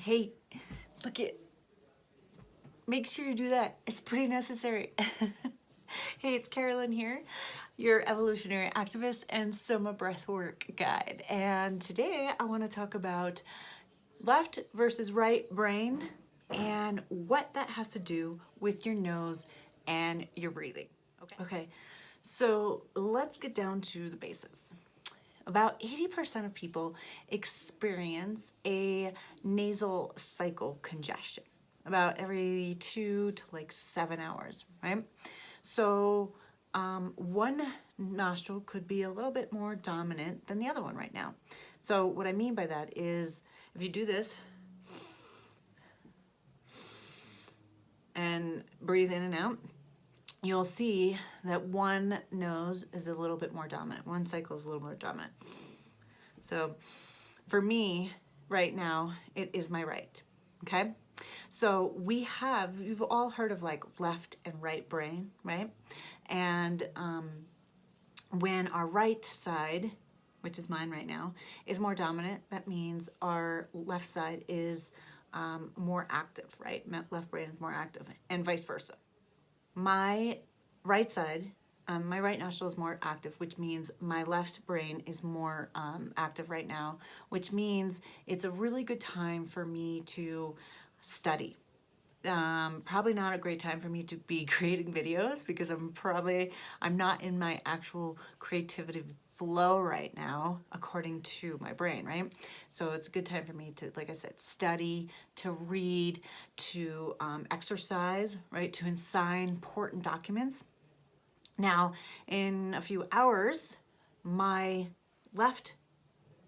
Hey, look it. Make sure you do that. It's pretty necessary. Hey, it's Carolyn here, your evolutionary activist and Soma breathwork guide. And today I want to talk about left versus right brain and what that has to do with your nose and your breathing. Okay. So let's get down to the basics. About 80% of people experience a nasal cycle congestion about every 2 to 7 hours, right? So one nostril could be a little bit more dominant than the other one right now. So what I mean by that is if you do this and breathe in and out, you'll see that one nose is a little bit more dominant. One cycle is a little more dominant. So for me right now, it is my right, okay? So you've all heard of like left and right brain, right? And when our right side, which is mine right now, is more dominant, that means our left side is more active, right? Left brain is more active, and vice versa. My right side, my right nostril is more active, which means my left brain is more active right now, which means it's a really good time for me to study. Probably not a great time for me to be creating videos because I'm not in my actual creativity flow right now according to my brain, right? So it's a good time for me to, like I said, study, to read, to exercise, right? To sign important documents. Now, in a few hours, my left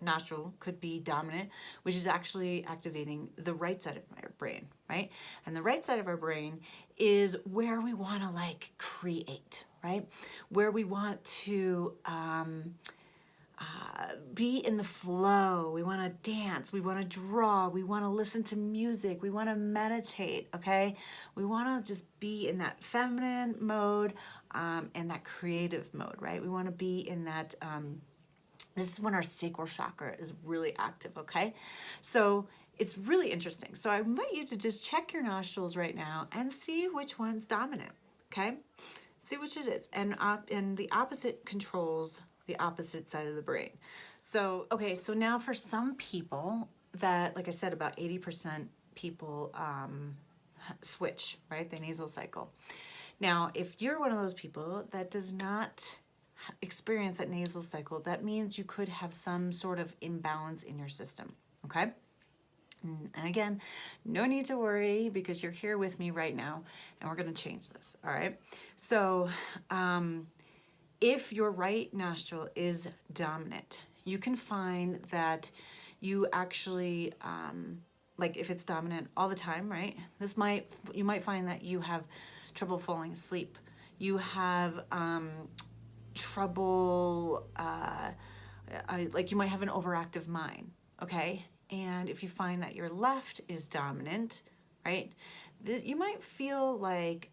nostril could be dominant, which is actually activating the right side of my brain, right? And the right side of our brain is where we want to create, right? Where we want to be in the flow. We want to dance. We want to draw. We want to listen to music. We want to meditate, okay? We want to just be in that feminine mode and that creative mode, right? We want to be in that this is when our sacral chakra is really active, okay? So it's really interesting. So I invite you to just check your nostrils right now and see which one's dominant, okay? See which it is. And the opposite controls the opposite side of the brain. So, okay, so now for some people that, like I said, about 80% people switch, right? The nasal cycle. Now, if you're one of those people that does not experience that nasal cycle, that means you could have some sort of imbalance in your system, okay? And again, no need to worry because you're here with me right now and we're gonna change this, all right? So if your right nostril is dominant, you can find that you actually, if it's dominant all the time, right? You might find that you have trouble falling asleep. You have trouble, you might have an overactive mind, okay? And if you find that your left is dominant, right, you might feel like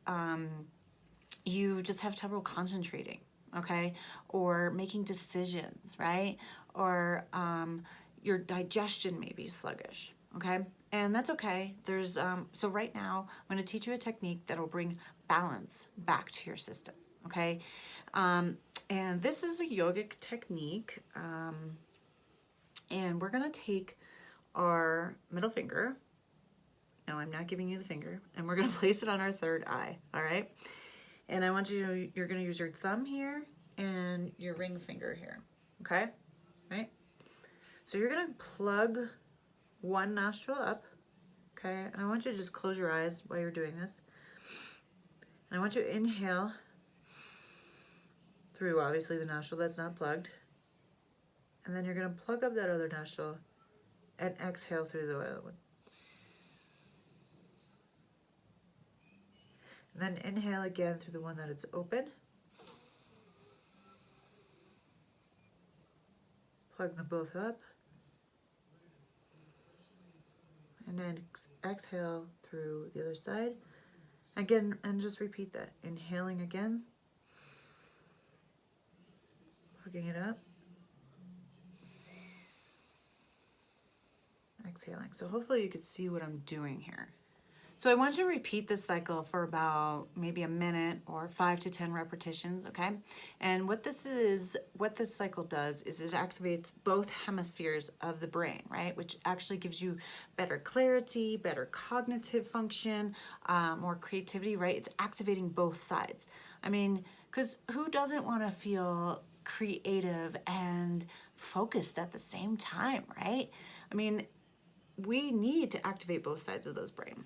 you just have trouble concentrating, okay? Or making decisions, right? Or your digestion may be sluggish, okay? And that's okay. So right now, I'm gonna teach you a technique that'll bring balance back to your system, okay? And this is a yogic technique. And we're gonna take our middle finger. No, I'm not giving you the finger. And we're gonna place it on our third eye, all right? And I want you're gonna use your thumb here and your ring finger here, okay? Right? So you're gonna plug one nostril up, okay? And I want you to just close your eyes while you're doing this. And I want you to inhale through, obviously, the nostril that's not plugged. And then you're gonna plug up that other nostril and exhale through the other one. And then inhale again through the one that is open. Plug them both up. And then exhale through the other side. Again, and just repeat that. Inhaling again. Plugging it up. exhaling. So hopefully you could see what I'm doing here. So I want you to repeat this cycle for about maybe a minute or 5 to 10 repetitions, okay? And what this cycle does is it activates both hemispheres of the brain, right? Which actually gives you better clarity, better cognitive function, more creativity, right? It's activating both sides. I mean, because who doesn't want to feel creative and focused at the same time, right? I mean, we need to activate both sides of those brain.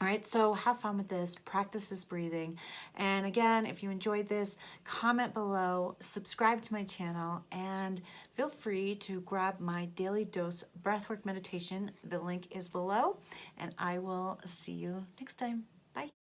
All right, so have fun with this, practice this breathing. And again, if you enjoyed this, comment below, subscribe to my channel, and feel free to grab my daily dose breathwork meditation. The link is below, and I will see you next time. Bye.